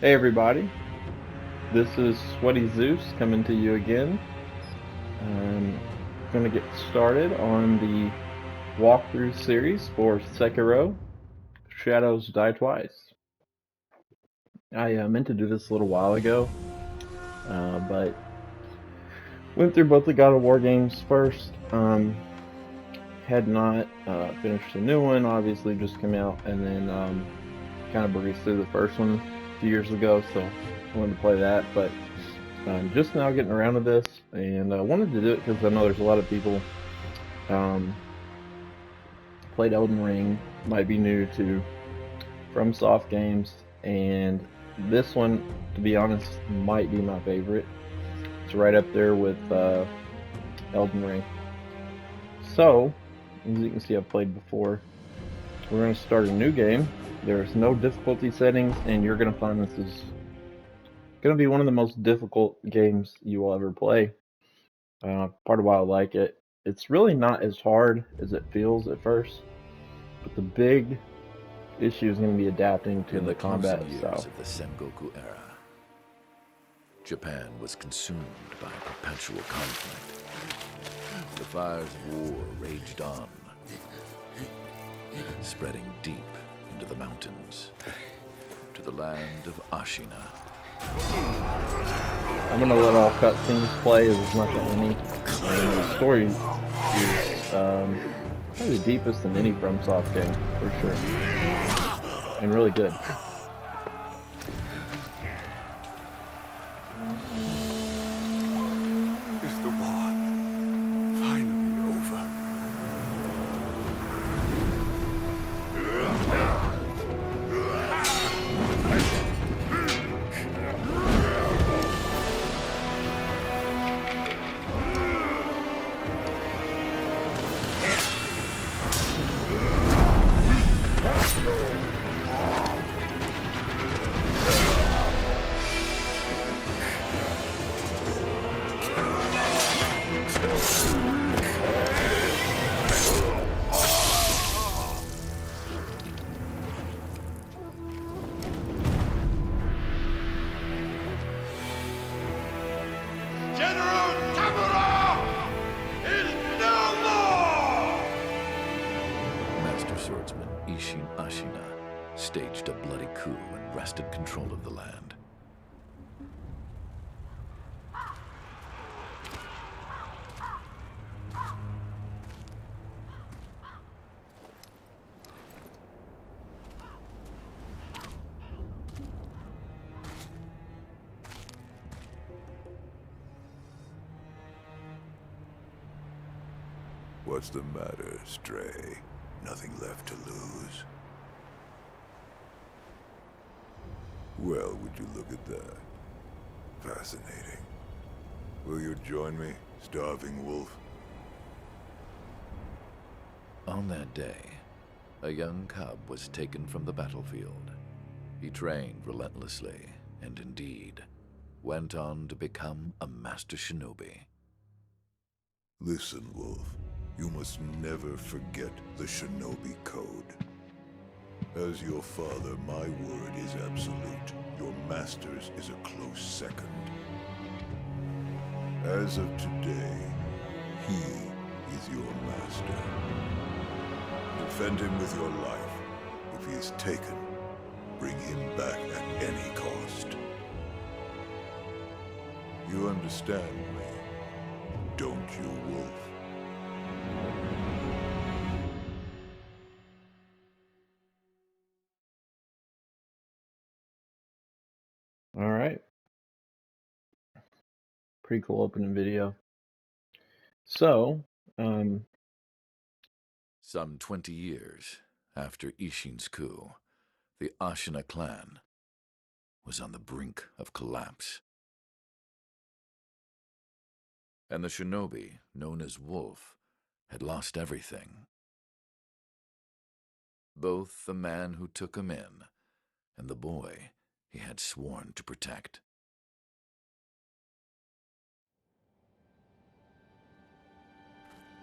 Hey everybody, this is Sweaty Zeus coming to you again. I'm going to get started on the walkthrough series for Sekiro, Shadows Die Twice. I meant to do this a little while ago, but went through both the God of War games first. Had not finished the new one, obviously just came out, and then kind of breezed through the first one a few years ago, so I wanted to play that, but I'm just now getting around to this, and I wanted to do it because I know there's a lot of people played Elden Ring, might be new to FromSoft games, and this one, to be honest, might be my favorite. It's right up there with Elden Ring. So, as you can see, I've played before. We're going to start a new game. There's no difficulty settings, and you're going to find this is going to be one of the most difficult games you will ever play. Part of why I like it. It's really not as hard as it feels at first, but the big issue is going to be adapting to the combat style. Of the Sengoku era, Japan was consumed by perpetual conflict. The fires of war raged on, spreading deep into the mountains, to the land of Ashina. I'm going to let all cutscenes play as there's not that many. And the story is probably the deepest in any FromSoft game, for sure. And really good. Is the war finally over? Swordsman Isshin Ashina staged a bloody coup and wrested control of the land. What's the matter, Stray? Nothing left to lose? Well, would you look at that? Fascinating. Will you join me, starving wolf? On that day, a young cub was taken from the battlefield. He trained relentlessly, and indeed, went on to become a master shinobi. Listen, Wolf. You must never forget the Shinobi Code. As your father, my word is absolute. Your master's is a close second. As of today, he is your master. Defend him with your life. If he is taken, bring him back at any cost. You understand me, don't you, Wolf? Alright. Pretty cool opening video. So, Some 20 years after Isshin's coup, the Ashina clan was on the brink of collapse. And the shinobi, known as Wolf, had lost everything. Both the man who took him in and the boy he had sworn to protect.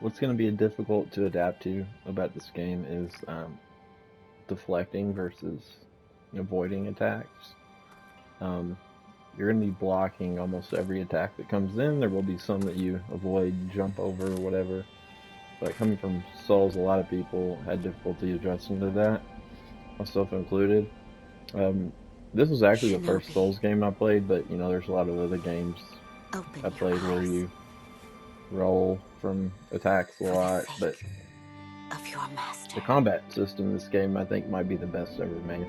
what's going to be difficult to adapt to about this game is deflecting versus avoiding attacks. you're going to be blocking almost every attack that comes in. There will be some that you avoid, jump over, or whatever. But coming from Souls, a lot of people had difficulty adjusting to that, myself included. This was actually the first Shinobi. Souls game I played, but you know, there's a lot of other games Open I played your where eyes you roll from attacks a for lot, the but sake of your master. the combat system in this game I think might be the best ever made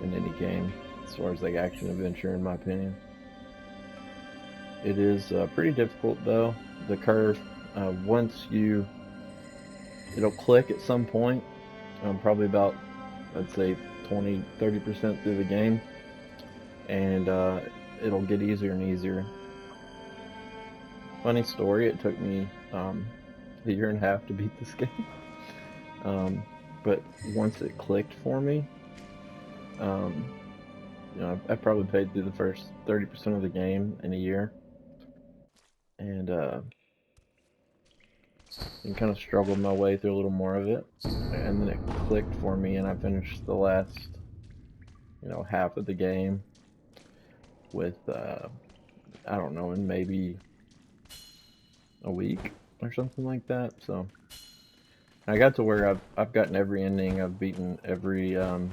in any game, as far as like action adventure in my opinion. It is pretty difficult though. The curve, once you, it'll click at some point, probably about, I'd say 20-30% through the game, and it'll get easier and easier. Funny story, it took me a year and a half to beat this game. But once it clicked for me, you know, I probably played through the first 30% of the game in a year, and kind of struggled my way through a little more of it, and then it clicked for me, and I finished the last, you know, half of the game with I don't know, in maybe a week or something like that. So I got to where I've gotten every ending, I've beaten every enemy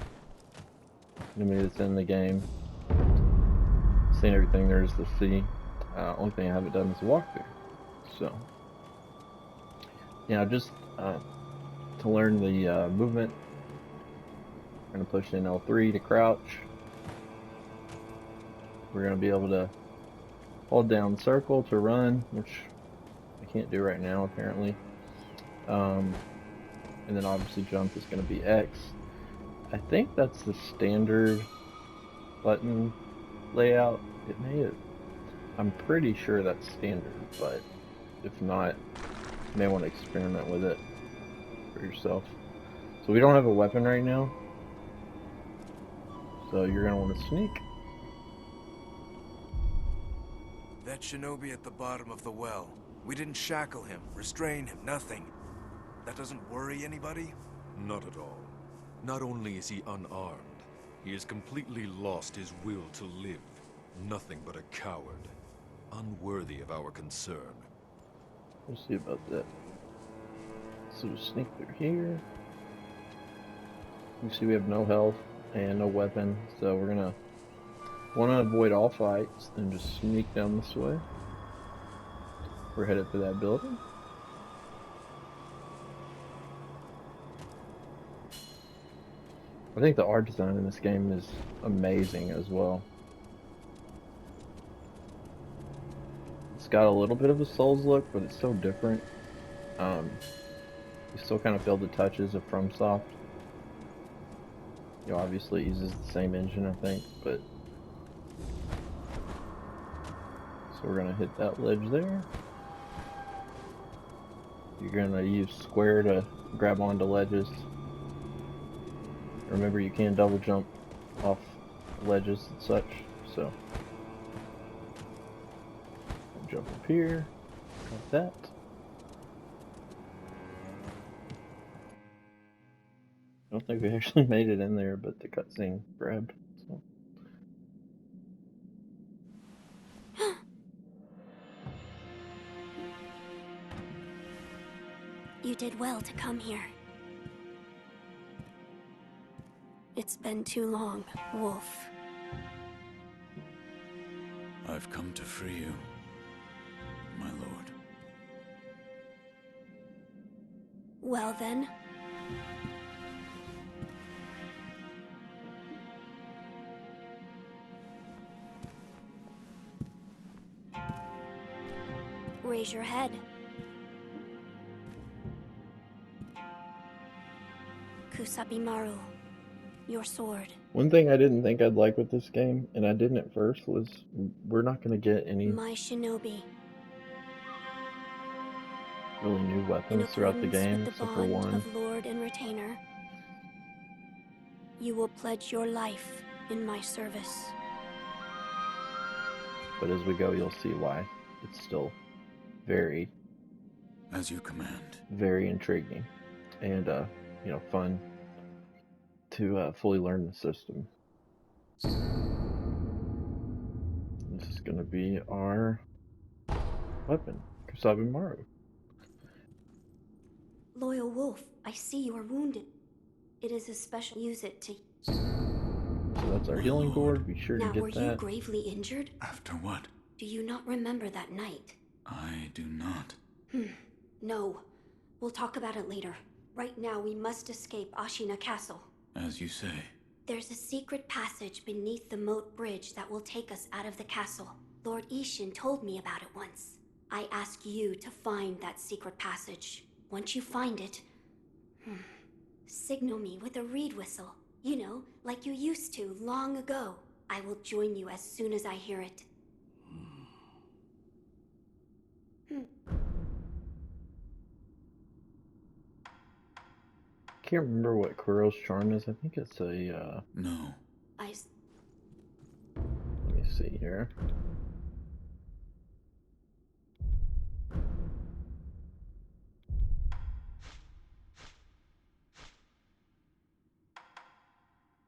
that's in the game, seen everything there is to see. Only thing I haven't done is a walkthrough. So yeah, just to learn the movement, we're gonna push in L3 to crouch. We're gonna be able to hold down circle to run, which I can't do right now apparently. And then obviously jump is gonna be X. I think that's the standard button layout. It may have, I'm pretty sure that's standard, but if not, you may want to experiment with it for yourself. So we don't have a weapon right now, so you're gonna want to sneak. That shinobi at the bottom of the well. We didn't shackle him, restrain him, nothing. That doesn't worry anybody? Not at all. Not only is he unarmed, he has completely lost his will to live. Nothing but a coward. Unworthy of our concern. We'll see about that. So we'll sneak through here. You see we have no health and no weapon, so we're gonna want to avoid all fights and just sneak down this way. We're headed for that building. I think the art design in this game is amazing as well. It's got a little bit of a Souls look, but it's so different. You still kind of feel the touches of FromSoft. You know, obviously it uses the same engine, I think, but so we're gonna hit that ledge there. You're gonna use square to grab onto ledges. Remember, you can double jump off ledges and such, so jump up here, like that. I don't think we actually made it in there, but the cutscene grabbed. So. You did well to come here. It's been too long, Wolf. I've come to free you, my lord. Well then. Raise your head. Kusabimaru, your sword. One thing I didn't think I'd like with this game, and I didn't at first, was we're not going to get any My shinobi. really new In weapons throughout the accordance game, with the except for bond one. of Lord and Retainer, you will pledge your life in my service. But as we go, you'll see why. It's still very, As you command. very intriguing, and you know, fun to fully learn the system. This is going to be our weapon, Kusabi Maru. Loyal Wolf, I see you are wounded. It is a special. Use it to. So that's our healing gourd. Be sure to Now, get were that. you gravely injured? After what? Do you not remember that night? I do not. No. We'll talk about it later. Right now, we must escape Ashina Castle. As you say. There's a secret passage beneath the moat bridge that will take us out of the castle. Lord Ishin told me about it once. I ask you to find that secret passage. Once you find it, signal me with a reed whistle. You know, like you used to long ago. I will join you as soon as I hear it. Can't remember what Kuro's charm is. I think it's a, No. let me see here.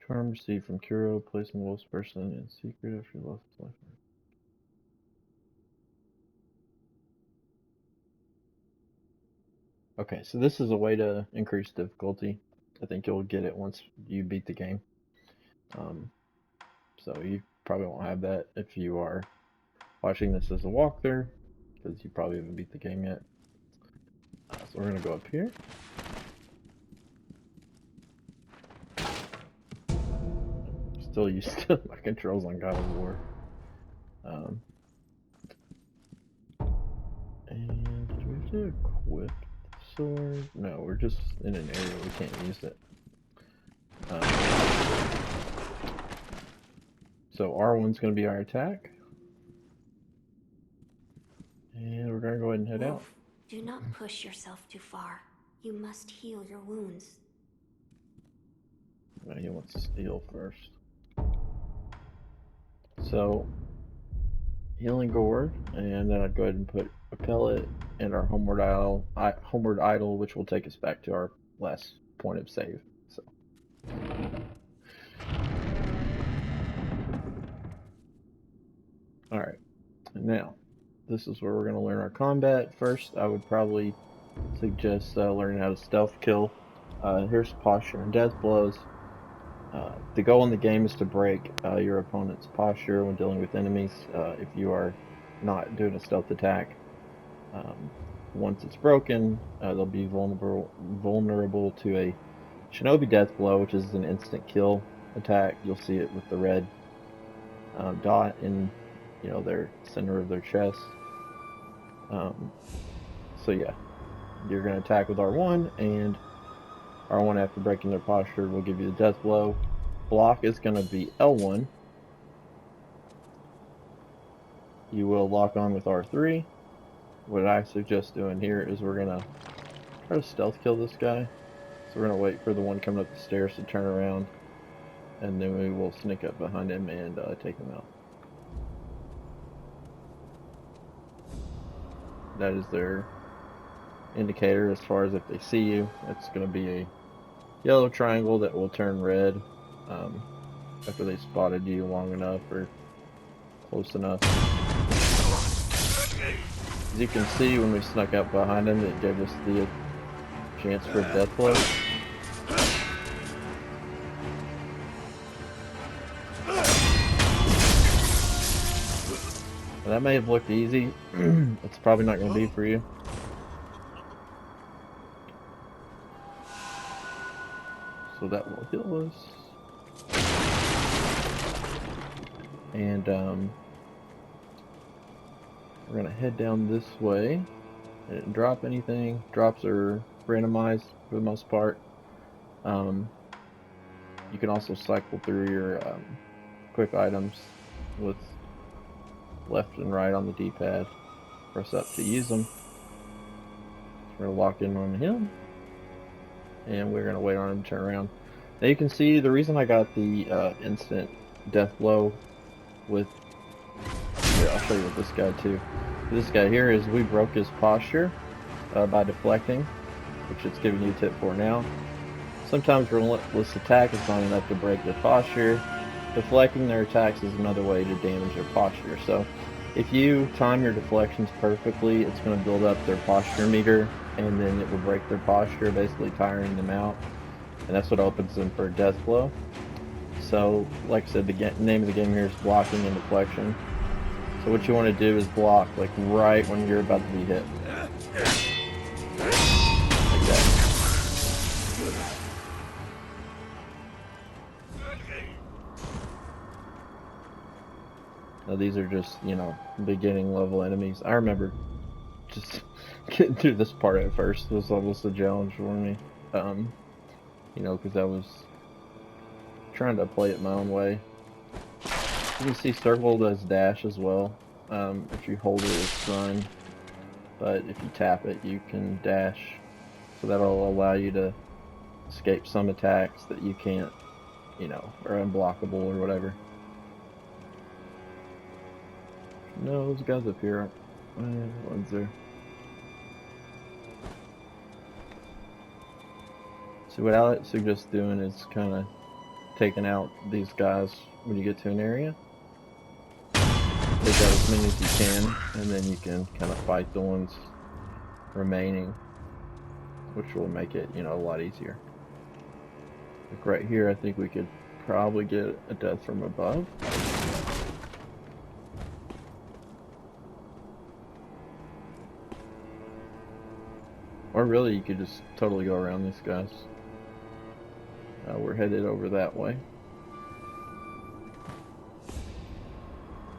Charm received from Kuro, placing the wolf's person in secret after he lost his life. Okay, so this is a way to increase difficulty. I think you'll get it once you beat the game. So you probably won't have that if you are watching this as a walkthrough, because you probably haven't beat the game yet. So we're going to go up here. Still used to my controls on God of War. And do we have to equip the sword? No, we're just in an area we can't use it. So R1's going to be our attack. And we're going to go ahead and head out. Do not push yourself too far. You must heal your wounds. No, he wants to heal first. So, healing gourd, and then I'd go ahead and put a pellet and our homeward idol, which will take us back to our last point of save. So. Alright, and now, this is where we're going to learn our combat. First, I would probably suggest learning how to stealth kill. Here's posture and death blows. The goal in the game is to break your opponent's posture when dealing with enemies if you are not doing a stealth attack. Once it's broken, they'll be vulnerable to a Shinobi death blow, which is an instant kill attack. You'll see it with the red dot in their center of their chest. So yeah, you're going to attack with R1, and R1 after breaking their posture will give you the death blow. Block is going to be L1. You will lock on with R3. What I suggest doing here is we're going to try to stealth kill this guy. So we're going to wait for the one coming up the stairs to turn around, and then we will sneak up behind him and take him out. That is their indicator as far as if they see you. It's going to be a yellow triangle that will turn red after they spotted you long enough or close enough. As you can see, when we snuck up behind him, it gave us the chance for a death blow. That may have looked easy. It's probably not going to be for you. So that will heal us. And we're going to head down this way. I didn't drop anything. Drops are randomized for the most part. You can also cycle through your quick items with left and right on the D-pad. Press up to use them. We're going to lock in on him. And we're going to wait on him to turn around. Now you can see the reason I got the instant death blow with... Here, I'll show you with this guy too. This guy here is we broke his posture by deflecting, which it's giving you a tip for now. Sometimes relentless attack is not enough to break their posture. deflecting their attacks is another way to damage their posture. So if you time your deflections perfectly, it's going to build up their posture meter, and then it will break their posture, basically tiring them out. And that's what opens them for a death blow. So, like I said, the name of the game here is blocking and deflection. So what you want to do is block, like, right when you're about to be hit. Like that. Now these are just, you know, beginning level enemies. I remember just getting through this part at first was almost a challenge for me. You know, because I was trying to play it my own way. You can see circle does dash as well. If you hold it, it's run. But if you tap it, you can dash. So that'll allow you to escape some attacks that you can't, you know, are unblockable or whatever. No, those guys up here aren't ones there. So what I suggest doing is kind of taking out these guys when you get to an area. Take out as many as you can, and then you can kind of fight the ones remaining, which will make it, you know, a lot easier. Like right here, I think we could probably get a death from above. Or really, you could just totally go around these guys. We're headed over that way.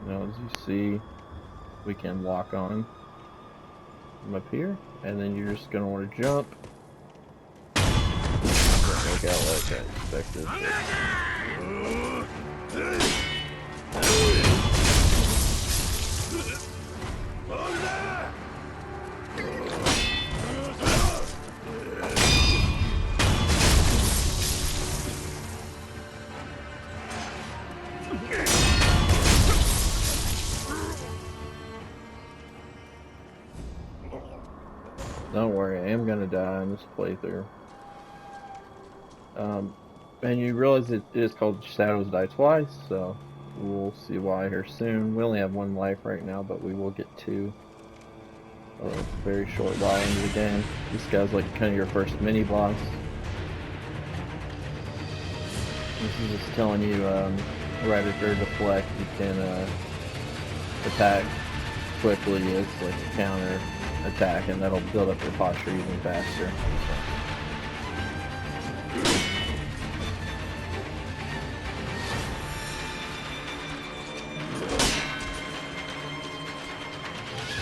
Now, as you see, we can lock on from up here, and then you're just going to want to jump. Doesn't work out like I expected. Don't worry, I am gonna die in this playthrough. And you realize it is called Shadows Die Twice, so we'll see why here soon. We only have one life right now, but we will get two a very short while into the game. This guy's like kind of your first mini boss. This is just telling you right after deflect you can attack quickly. It's like a counter attack, and that'll build up your posture even faster.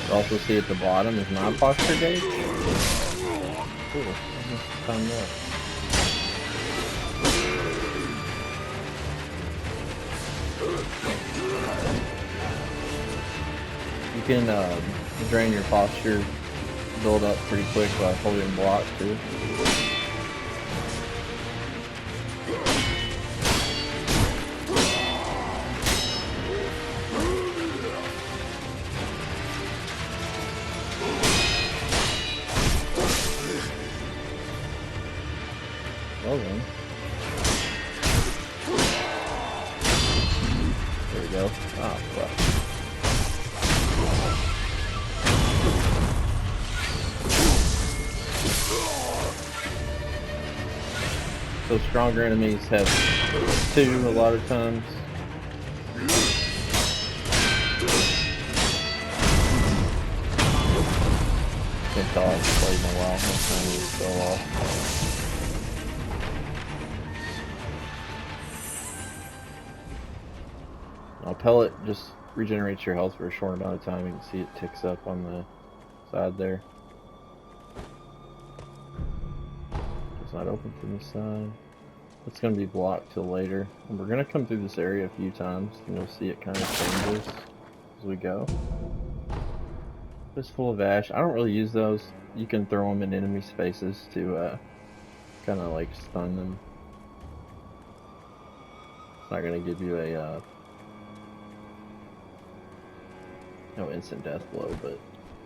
You also see at the bottom is my posture gauge. Cool. I just found that. You can drain your posture build up pretty quick by holding block too. Well then. There we go. Ah, fuck. So stronger enemies have two a lot of times. Can't tell I haven't played in a while. My time is so off. Now, pellet just regenerates your health for a short amount of time. You can see it ticks up on the side there. It's not open from this side. It's going to be blocked till later. And we're going to come through this area a few times, and you'll see it kind of changes as we go. It's full of ash. I don't really use those. You can throw them in enemy spaces to kind of like stun them. It's not going to give you a no instant death blow, but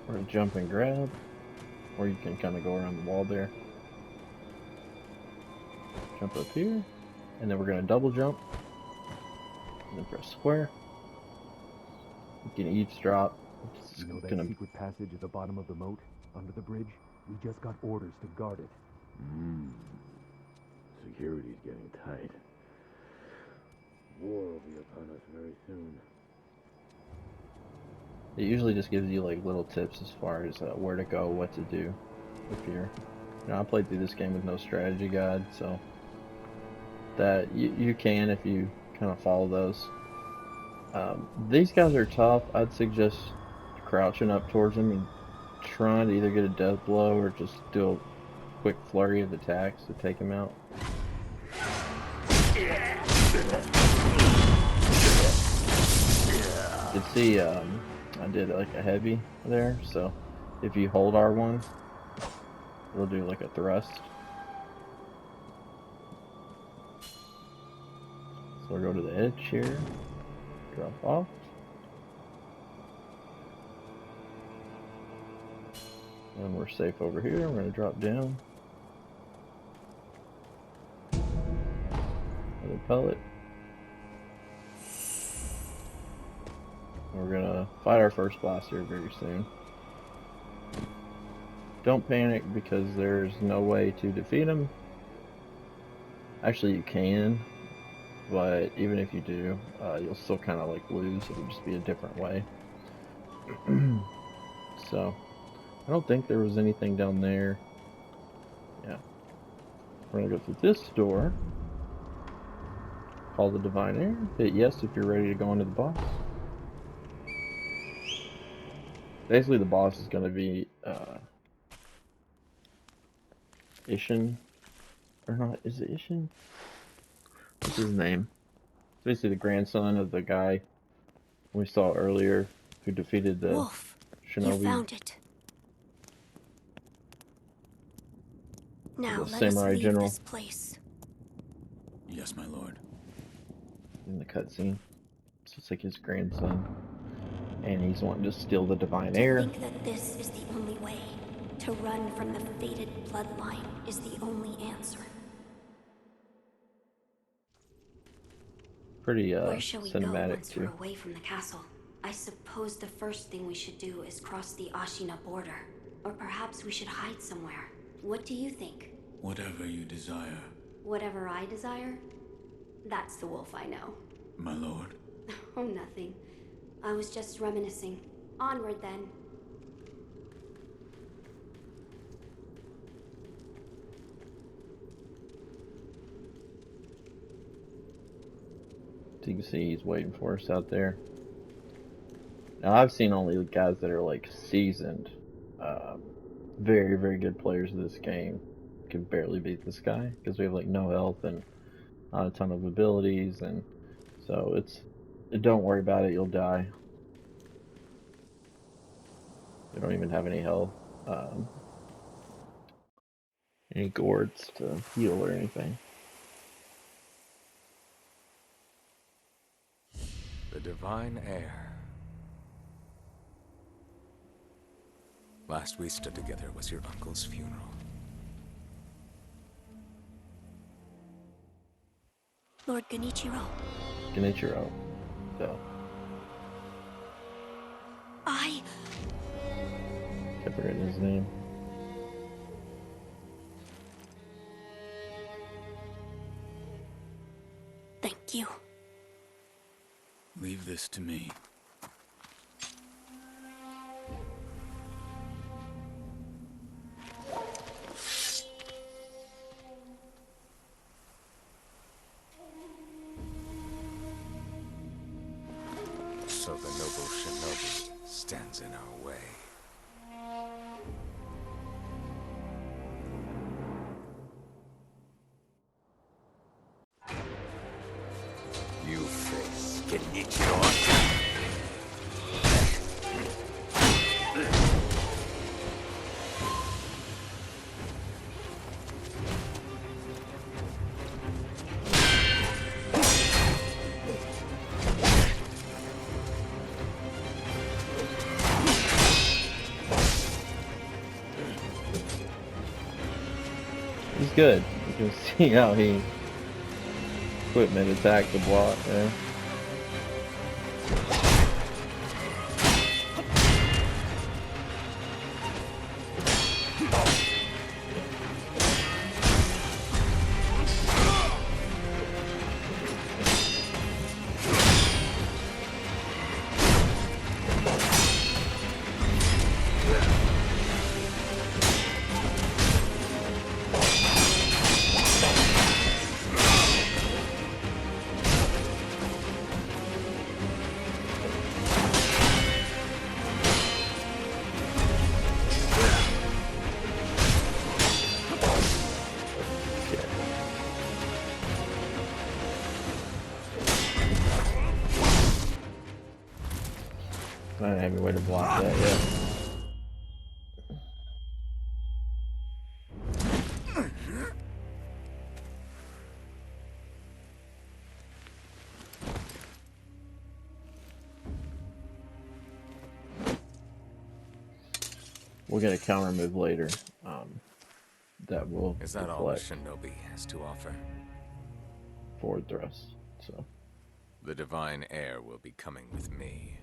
we're going to jump and grab, or you can kind of go around the wall there. Jump up here, and then we're going to double jump. And then press square. You can eavesdrop. It's You know that gonna... secret passage at the bottom of the moat, under the bridge? We just got orders to guard it. Security's getting tight. War will be upon us very soon. It usually just gives you like little tips as far as where to go, what to do. If you're, I played through this game with no strategy guide, so that you can if you kind of follow those. These guys are tough. I'd suggest crouching up towards them and trying to either get a death blow or just do a quick flurry of attacks to take them out. You can see I did like a heavy there, so if you hold R1, it'll do like a thrust. So we'll go to the edge here, drop off. And we're safe over here. We're going to drop down. Another pellet. We're going to fight our first boss here very soon. Don't panic because there's no way to defeat him. Actually, you can, but even if you do, you'll still kind of like lose. It'll just be a different way. So, I don't think there was anything down there. Yeah. We're gonna go through this door. Call the Divine Air. Hit yes if you're ready to go into the boss. Basically, the boss is gonna be Ishin, or not? Is it Ishin? What's his name? It's basically the grandson of the guy we saw earlier who defeated the Wolf, Shinobi. you found it. Now The let us samurai leave general. this place. Yes, my lord. In the cutscene. So it's like his grandson. And he's wanting to steal the Divine To Air. think that this is the only way. To run from the fated bloodline is the only answer. Pretty Where shall we go cinematic once we're too. away from the castle? I suppose the first thing we should do is cross the Ashina border. Or perhaps we should hide somewhere. What do you think? Whatever you desire, Whatever I desire? That's the wolf I know. my lord. Oh, nothing. I was just reminiscing. Onward then. So you can see he's waiting for us out there. Now I've seen only guys that are like seasoned, very, very good players of this game can barely beat this guy because we have like no health and not a ton of abilities, and so don't worry about it, you'll die. We don't even have any health, any gourds to heal or anything. The Divine Air. Last we stood together was your uncle's funeral. Lord Genichiro. Genichiro. So I... kept forgetting his name. Thank you. Leave this to me. So the noble Shinobi stands in our way. You face Genichiro. He's good. You can see how he equipment attacked the block there. I don't have any way to block that yet. We'll get a counter move later. That will Is that all the deflect Shinobi has to offer? forward thrust. So The divine heir will be coming with me.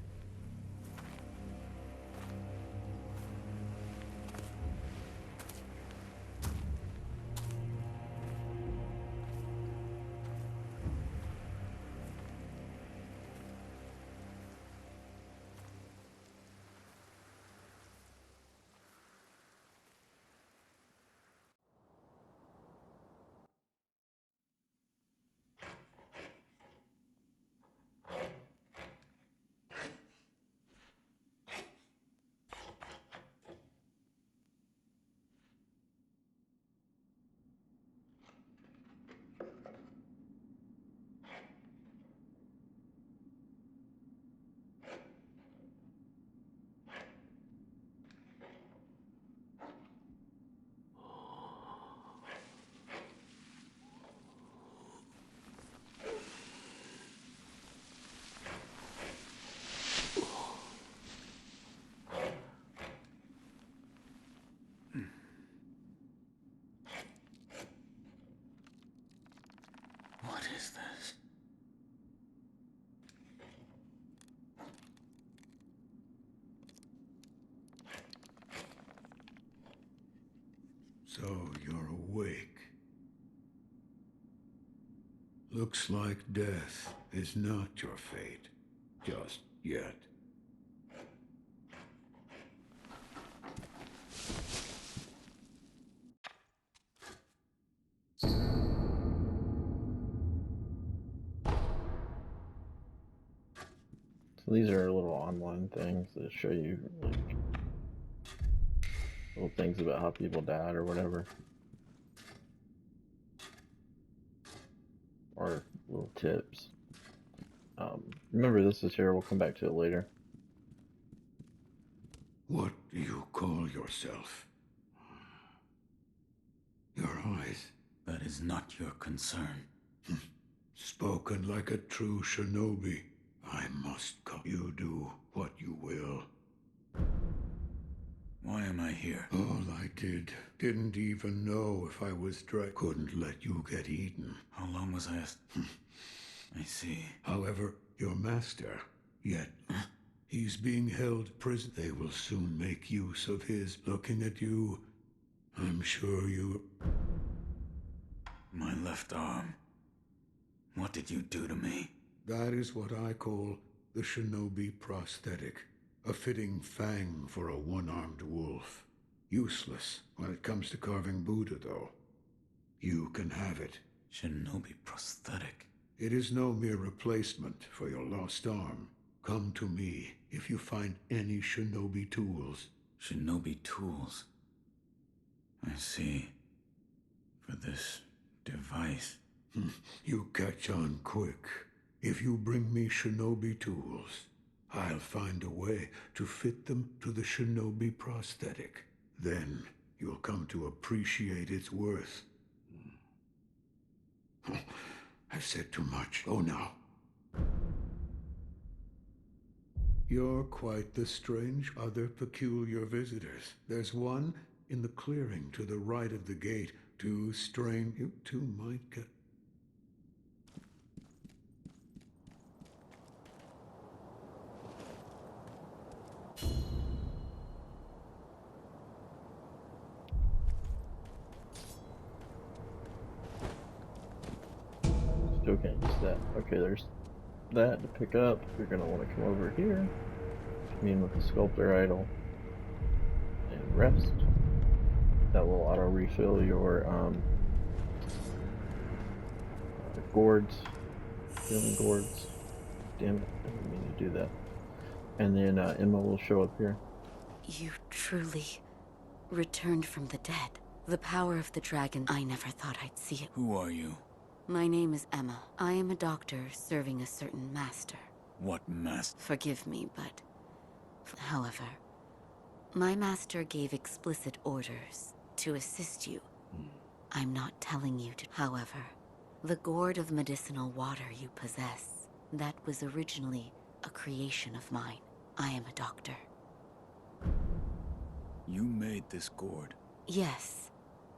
What is this? So you're awake. Looks like death is not your fate. Just yet. So these are little online things that show you like little things about how people died or whatever. Or little tips. Remember this is here, we'll come back to it later. What do you call yourself? Your eyes. That is not your concern. Spoken like a true shinobi. I must come. You do what you will. Why am I here? All I didn't even know if I was couldn't let you get eaten. How long was I I see. However, your master, yet he's being held prisoner. They will soon make use of his. Looking at you, I'm sure you... My left arm. What did you do to me? That is what I call the Shinobi Prosthetic. A fitting fang for a one-armed wolf. Useless when it comes to carving Buddha, though. You can have it. Shinobi Prosthetic. It is no mere replacement for your lost arm. Come to me if you find any Shinobi tools. Shinobi tools. I see. For this device. You catch on quick. If you bring me Shinobi tools, I'll find a way to fit them to the Shinobi Prosthetic. Then you'll come to appreciate its worth. I've said too much. Go now. You're quite the strange other peculiar visitors. There's one in the clearing to the right of the gate. Two strange... You two might get... Still can't use that. Okay, there's that to pick up. You're gonna want to come over here. Commune with the sculptor idol. And rest. That will auto refill your gourds. Healing gourds. Damn it, I didn't mean to do that. And then Emma will show up here. You truly returned from the dead. The power of the dragon, I never thought I'd see it. Who are you? My name is Emma. I am a doctor serving a certain master. What master? Forgive me, but... However, my master gave explicit orders to assist you. I'm not telling you to... However, the gourd of medicinal water you possess, that was originally a creation of mine. I am a doctor. You made this gourd? Yes.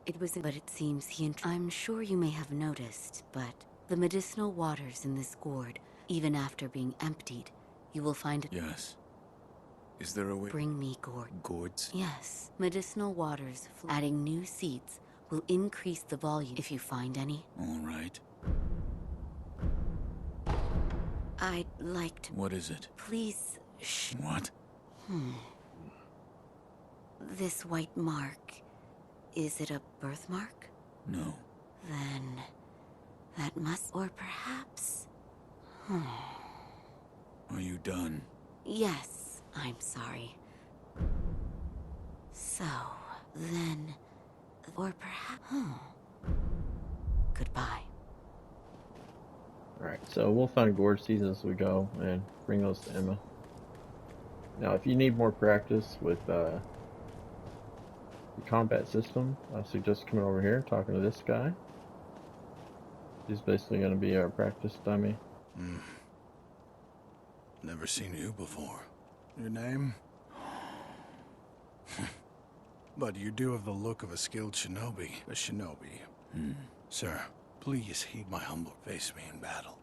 It was... But it seems I'm sure you may have noticed, but the medicinal waters in this gourd, even after being emptied, you will find... Yes. Is there a way... Bring me gourd. Gourds? Yes. Medicinal waters. Adding new seeds will increase the volume if you find any. All right. I'd like to... What is it? Please... Shh. What? This white mark... Is it a birthmark? No. Then... That must... Or perhaps... Are you done? Yes, I'm sorry. So... Then... Or perhaps... Goodbye. Alright, so we'll find gourd seeds as we go and bring those to Emma. Now, if you need more practice with the combat system, I suggest coming over here and talking to this guy. He's basically going to be our practice dummy. Never seen you before. Your name? But you do have the look of a skilled shinobi. A shinobi. Sir, please heed my humble. Face me in battle.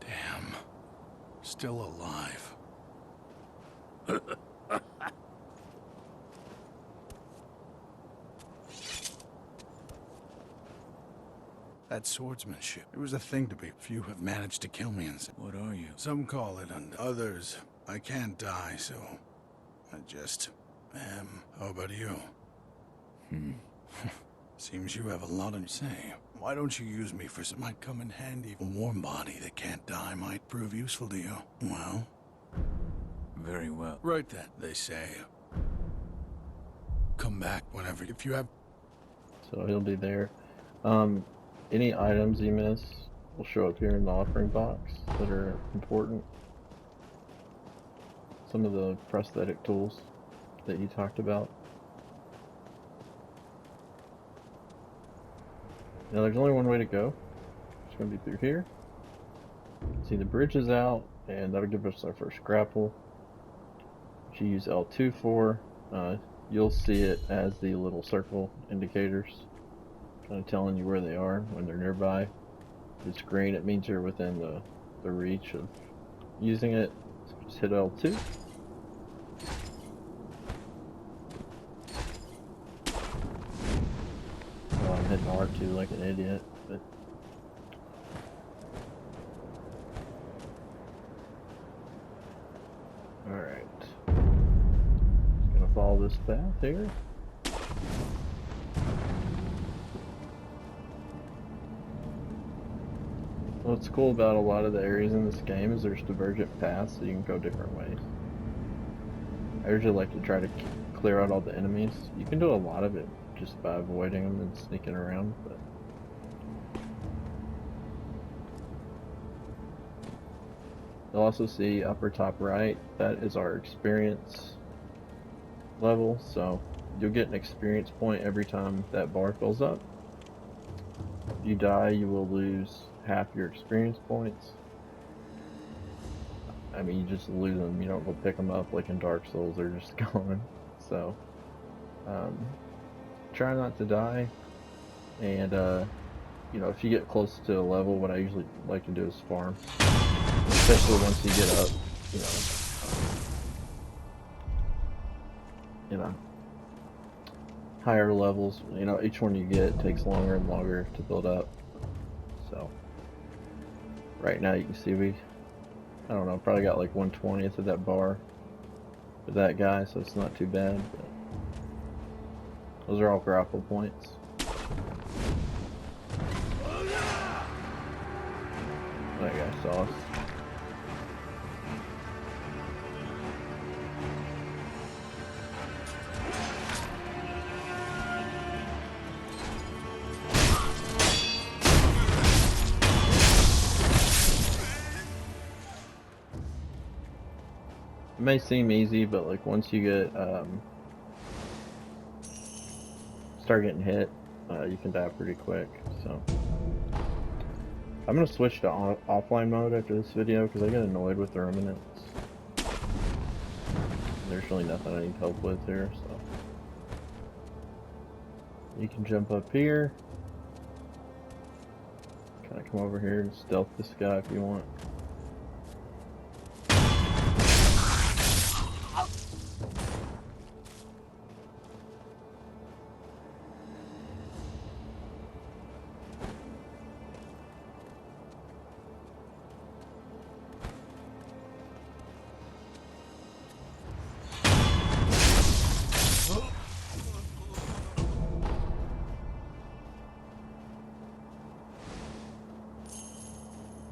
Damn. Still alive. That swordsmanship. It was a thing to be. Few have managed to kill me and What are you? some call it others. I can't die, so I just am. How about you? Seems you have a lot to say. Why don't you use me for some... Might come in handy. A warm body that can't die might prove useful to you. Well? Very well. Right then, they say. Come back whenever, if you have... So he'll be there. Any items you miss will show up here in the offering box that are important. Some of the prosthetic tools that you talked about. Now there's only one way to go. It's going to be through here. See, the bridge is out, and that'll give us our first grapple. Which you use L2 for. You'll see it as the little circle indicators, kind of telling you where they are when they're nearby. If it's green, it means you're within the reach of using it. So just hit L2. Well, I'm hitting R2 like an idiot, but alright. Just gonna follow this path here. What's cool about a lot of the areas in this game is there's divergent paths, so you can go different ways. I usually like to try to clear out all the enemies. You can do a lot of it just by avoiding them and sneaking around, but you'll also see upper top right, that is our experience level, so you'll get an experience point every time that bar fills up. If you die, you will lose half your experience points. I mean, you just lose them. You don't go pick them up like in Dark Souls. They're just gone. So, try not to die. And, you know, if you get close to a level, what I usually like to do is farm. Especially once you get up, you know, higher levels. You know, each one you get takes longer and longer to build up. So, right now you can see I don't know, probably got like 1/20th of that bar for that guy, so it's not too bad. But those are all grapple points. That guy saw us. It may seem easy, but like once you get start getting hit, you can die pretty quick. So I'm gonna switch to offline mode after this video because I get annoyed with the remnants. There's really nothing I need help with here, so you can jump up here. Kind of come over here and stealth this guy if you want.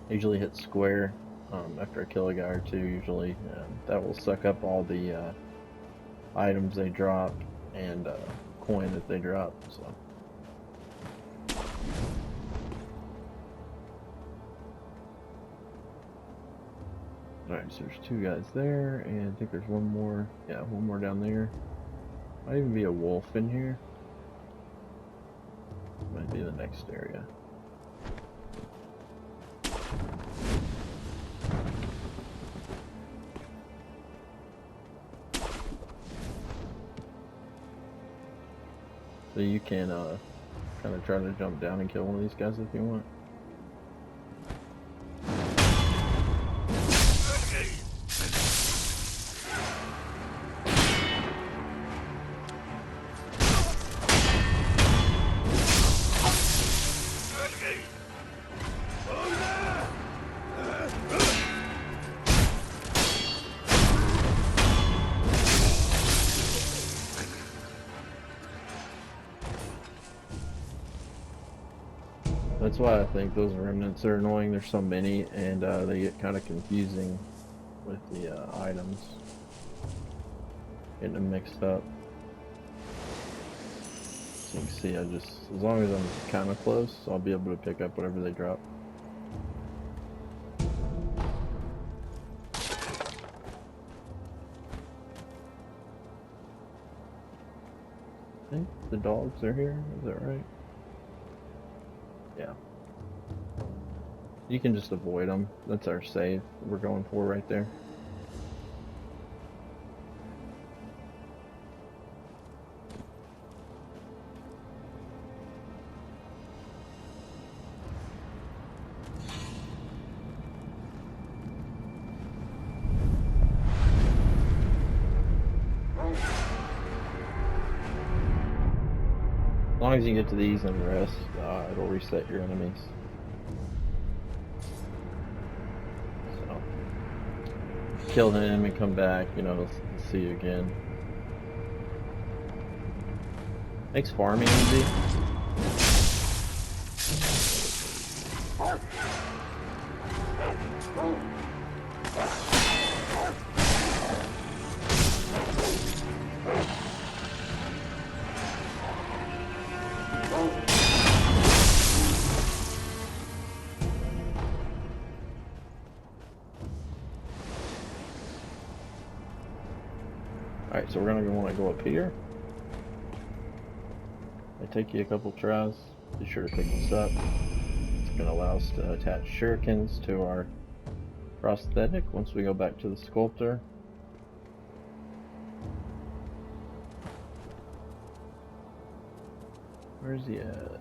Usually hit square after I kill a guy or two usually. That will suck up all the items they drop and coin that they drop. So. Alright, so there's two guys there, and I think there's one more. Yeah, one more down there. Might even be a wolf in here. Might be the next area. So you can kind of try to jump down and kill one of these guys if you want. That's why I think those remnants are annoying. There's so many, and they get kind of confusing with the items. Getting them mixed up. So you can see, as long as I'm kind of close, I'll be able to pick up whatever they drop. I think the dogs are here, is that right? Yeah. You can just avoid them. That's our save we're going for right there. As long as you get to these and rest, it'll reset your enemies. So, kill him and come back, you know, he'll see you again. Makes farming easy. Alright, so we're gonna want to go up here. It take you a couple tries. Be sure to pick this up. It's gonna allow us to attach shurikens to our prosthetic once we go back to the sculptor. Where's he at?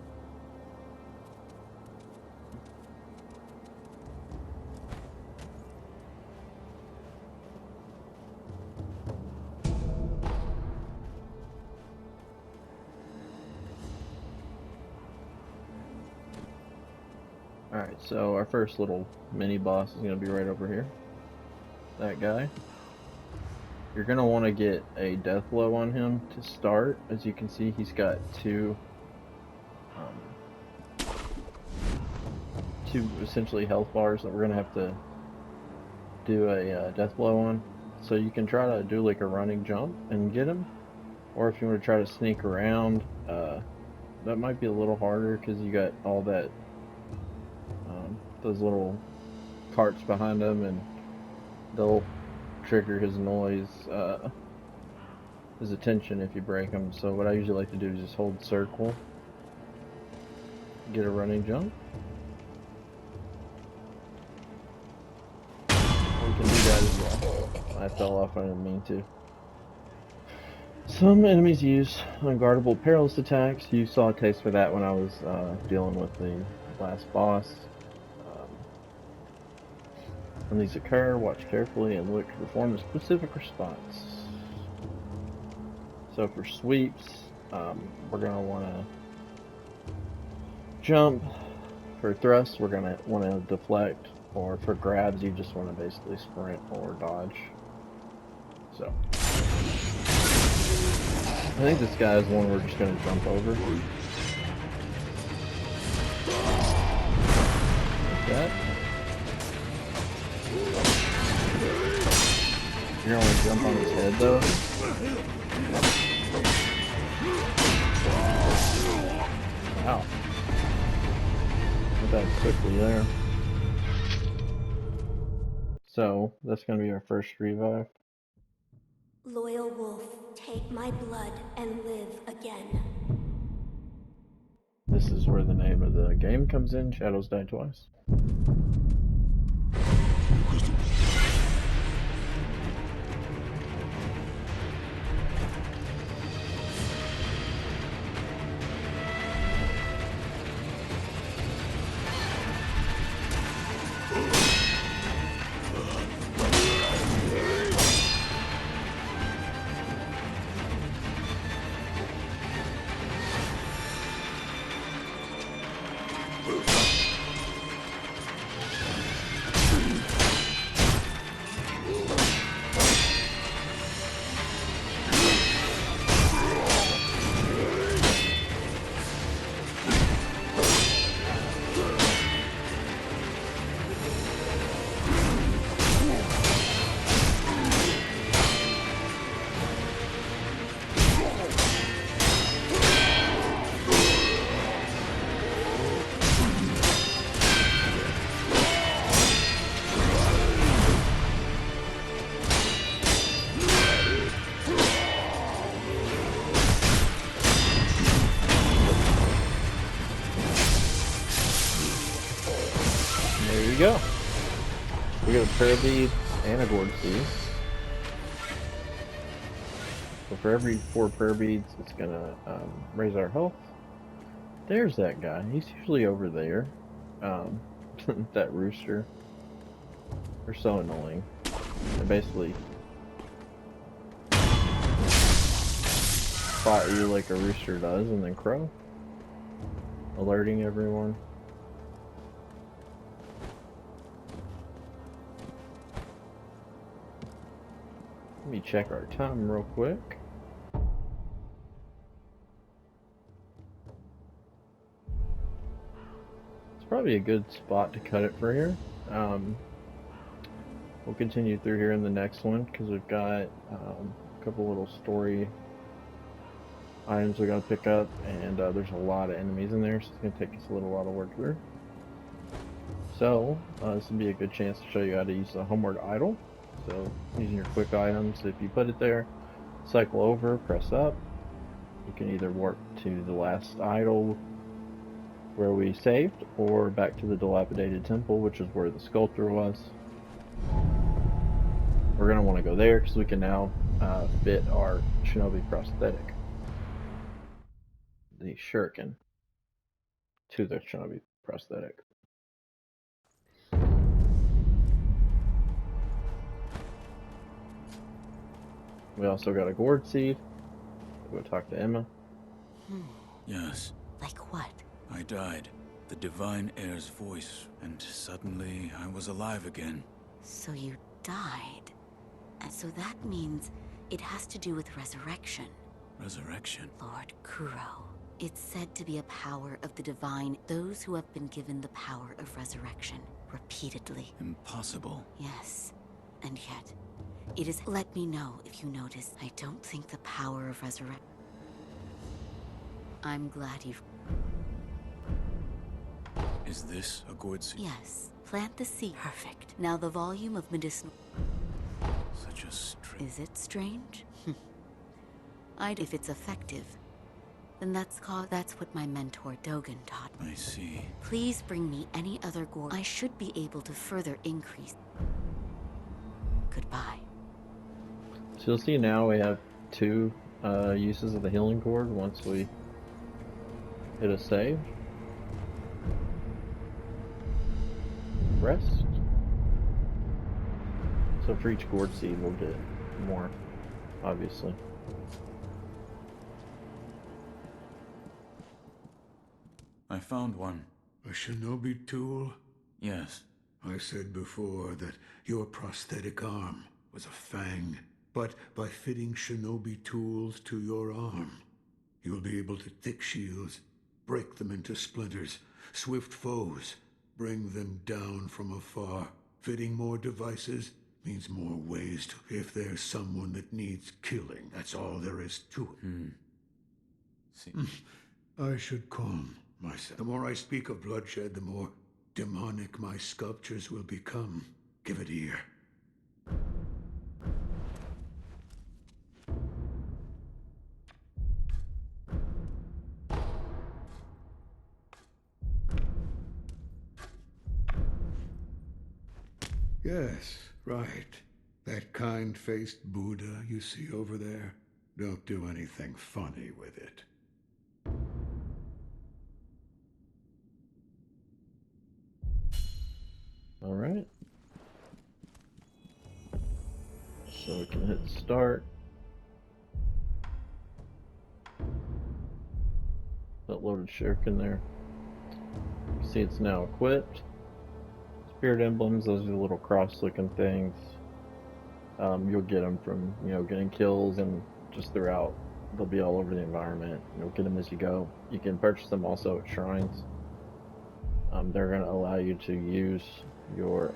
Alright, so our first little mini boss is going to be right over here. That guy. You're going to want to get a death blow on him to start. As you can see, he's got two essentially health bars that we're going to have to do a death blow on. So you can try to do like a running jump and get him. Or if you want to try to sneak around, that might be a little harder because you got all that those little carts behind him, and they'll trigger his noise, his attention if you break him. So what I usually like to do is just hold circle, get a running jump. We can do that as well. I fell off, I didn't mean to. Some enemies use unguardable perilous attacks. You saw a taste for that when I was dealing with the last boss. When these occur, watch carefully and look to perform a specific response. So for sweeps, we're going to want to jump. For thrusts, we're going to want to deflect. Or for grabs, you just want to basically sprint or dodge. So I think this guy is one we're just going to jump over. Like that. You're gonna want to jump on his head though. Wow. Not that quickly there. So, that's gonna be our first revive. Loyal wolf, take my blood and live again. This is where the name of the game comes in, Shadows Die Twice. There you go. We got a prayer bead and a gourd seed. So for every 4 prayer beads, it's gonna raise our health. There's that guy. He's usually over there. That rooster. They're so annoying. They basically spot you like a rooster does and then crow, alerting everyone. Let me check our time real quick. It's probably a good spot to cut it for here. We'll continue through here in the next one because we've got a couple little story items we gotta pick up, and there's a lot of enemies in there, so it's gonna take us a little while to work through. So this will be a good chance to show you how to use the homeward idol. So using your quick items, if you put it there, cycle over, press up. You can either warp to the last idol where we saved, or back to the dilapidated temple, which is where the sculptor was. We're going to want to go there because we can now fit our Shinobi prosthetic, the shuriken, to the Shinobi prosthetic. We also got a gourd seed. We'll go talk to Emma. Yes. Like what? I died. The divine heir's voice, and suddenly I was alive again. So you died. And so that means it has to do with resurrection. Resurrection? Lord Kuro. It's said to be a power of the divine, those who have been given the power of resurrection, repeatedly. Impossible. Yes, and yet, it is... Let me know if you notice. I don't think the power of resurrection... I'm glad you've... Is this a gourd seed? Yes, plant the seed. Perfect. Now the volume of medicinal... Such a Is it strange? If it's effective, then that's what my mentor Dogen taught me. I see. Please bring me any other gourd. I should be able to further increase. Goodbye. So you'll see now we have 2 uses of the healing gourd once we hit a save. Rest. So for each gourd seed we'll get more, obviously. I found one. A shinobi tool? Yes. I said before that your prosthetic arm was a fang. But by fitting shinobi tools to your arm, you'll be able to thick shields, break them into splinters, swift foes, bring them down from afar. Fitting more devices means more ways to... If there's someone that needs killing, that's all there is to it. See. I should calm myself. The more I speak of bloodshed, the more demonic my sculptures will become. Give it ear. Yes, right. That kind-faced Buddha you see over there. Don't do anything funny with it. Alright. So we can hit start. Uploaded shuriken there. You see it's now equipped. Spirit emblems, those are the little cross-looking things. You'll get them from, getting kills and just throughout. They'll be all over the environment. You'll get them as you go. You can purchase them also at shrines. They're going to allow you to use your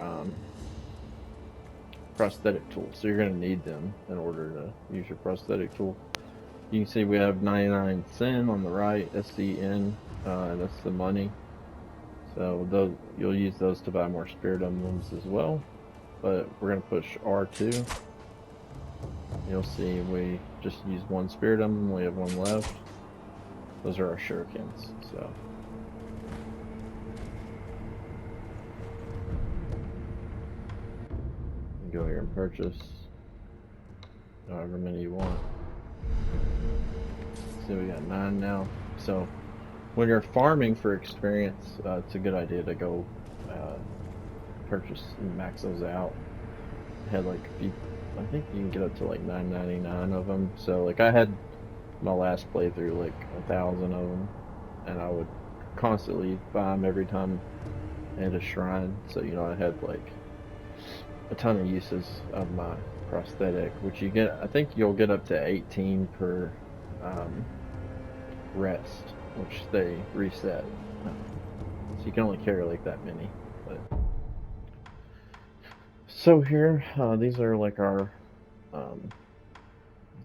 prosthetic tool. So you're going to need them in order to use your prosthetic tool. You can see we have 99 sen on the right, SCN, and that's the money. So you'll use those to buy more spirit emblems as well. But we're going to push R2. You'll see we just used 1 spirit emblem, we have 1 left. Those are our shurikens, so. Go here and purchase however many you want. See, we got 9 now. So when you're farming for experience, it's a good idea to go purchase and max those out. I had like I think you can get up to like 9.99 of them. So like I had my last playthrough like 1,000 of them, and I would constantly buy them every time I had a shrine. So I had like a ton of uses of my prosthetic, which you get. I think you'll get up to 18 per rest, which they reset. So you can only carry like that many. But so here, these are like our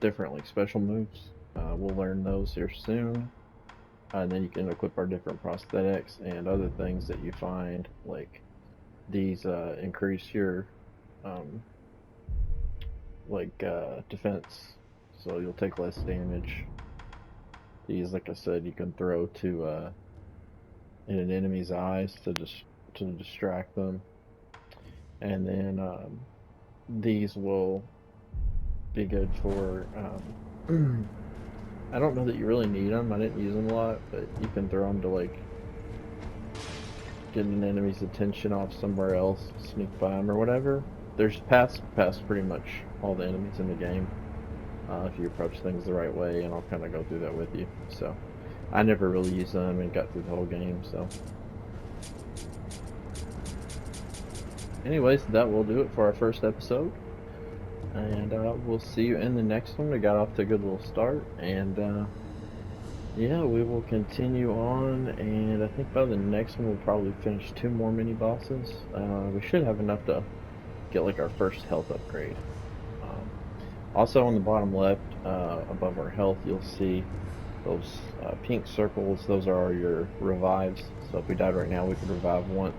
different like special moves. We'll learn those here soon. And then you can equip our different prosthetics and other things that you find. Like these increase your defense, so you'll take less damage. These, like I said, you can throw to in an enemy's eyes to distract them. and then these will be good for. I don't know that you really need them. I didn't use them a lot, but you can throw them to like get an enemy's attention off somewhere else, sneak by them or whatever. There's paths past pretty much all the enemies in the game if you approach things the right way, and I'll kind of go through that with you. So I never really used them and got through the whole game. So anyways, that will do it for our first episode, and we'll see you in the next one. We got off to a good little start, and yeah, we will continue on, and I think by the next one we'll probably finish 2 more mini bosses. We should have enough to get like our first health upgrade. Also on the bottom left, above our health, you'll see those pink circles. Those are your revives. So if we died right now, we could revive once.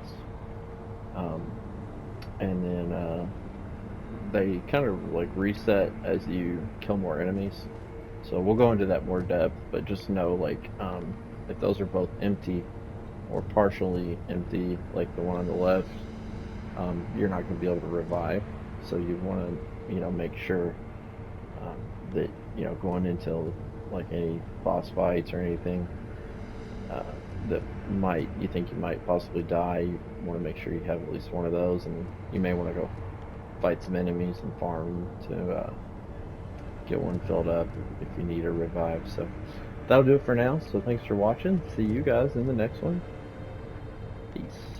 And then they kind of like reset as you kill more enemies. So we'll go into that more depth, but just know like if those are both empty or partially empty, like the one on the left, you're not going to be able to revive. So you want to, make sure that going into like any boss fights or anything that you think you might possibly die, you want to make sure you have at least one of those, and you may want to go fight some enemies and farm to get one filled up if you need a revive. So that'll do it for now. So thanks for watching. See you guys in the next one. Peace.